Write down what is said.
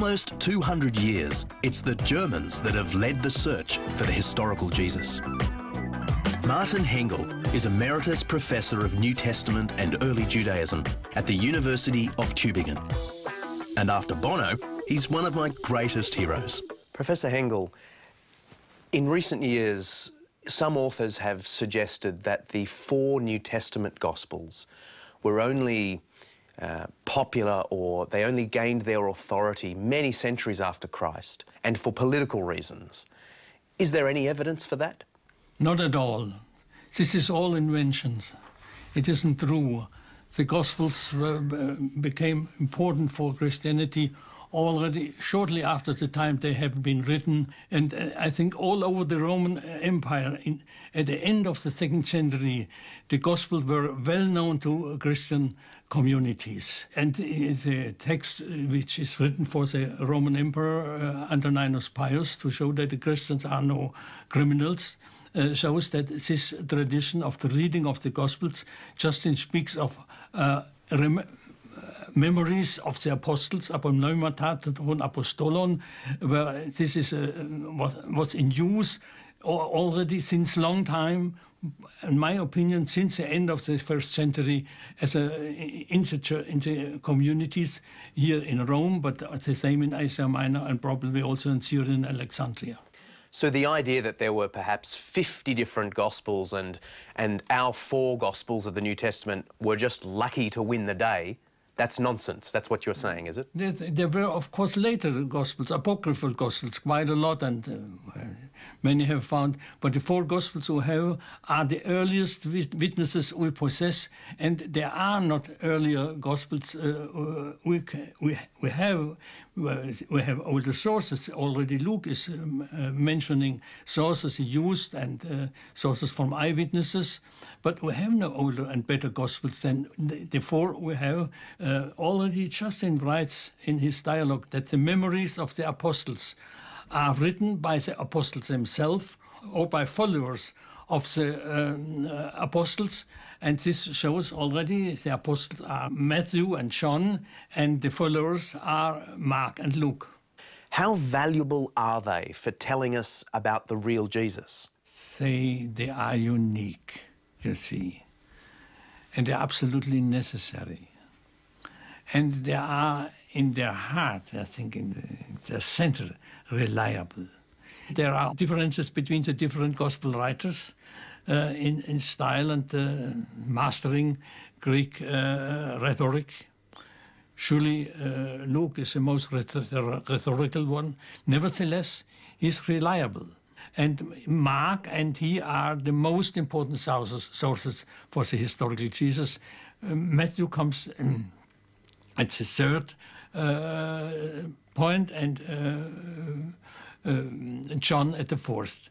almost 200 years, it's the Germans that have led the search for the historical Jesus. Martin Hengel is Emeritus Professor of New Testament and Early Judaism at the University of Tübingen. And after Bono, he's one of my greatest heroes. Professor Hengel, in recent years, some authors have suggested that the 4 New Testament Gospels were only popular, or they only gained their authority many centuries after Christ, and for political reasons. Is there any evidence for that? Not at all. This is all inventions. It isn't true. The Gospels became important for Christianity already shortly after the time they have been written, and I think all over the Roman Empire, at the end of the 2nd century, the Gospels were well known to Christian communities. And the text which is written for the Roman Emperor Antoninus Pius, to show that the Christians are no criminals, shows that this tradition of the reading of the Gospels, Justin speaks of memories of the apostles, apomneumataton apostolon, where this is was in use already since long time, in my opinion, since the end of the 1st century, as in the communities here in Rome, but the same in Asia Minor and probably also in Syria and Alexandria. So the idea that there were perhaps 50 different Gospels and our 4 Gospels of the New Testament were just lucky to win the day, that's nonsense. That's what you're saying, is it? There were, of course, later Gospels, apocryphal Gospels, quite a lot, and many have found. But the 4 Gospels we have are the earliest witnesses we possess, and there are not earlier Gospels. We have older sources. Already Luke is mentioning sources he used and sources from eyewitnesses, but we have no older and better Gospels than the 4 we have. Already Justin writes in his dialogue that the memories of the apostles are written by the apostles themselves or by followers of the apostles, and this shows already the apostles are Matthew and John, and the followers are Mark and Luke. How valuable are they for telling us about the real Jesus? They are unique, you see, and they're absolutely necessary. And they are, in their heart, I think, in their center, reliable. There are differences between the different gospel writers in style and mastering Greek rhetoric. Surely Luke is the most rhetorical one. Nevertheless, he's reliable. And Mark and he are the most important sources for the historical Jesus. Matthew comes at the 3rd point, and John at the 4th.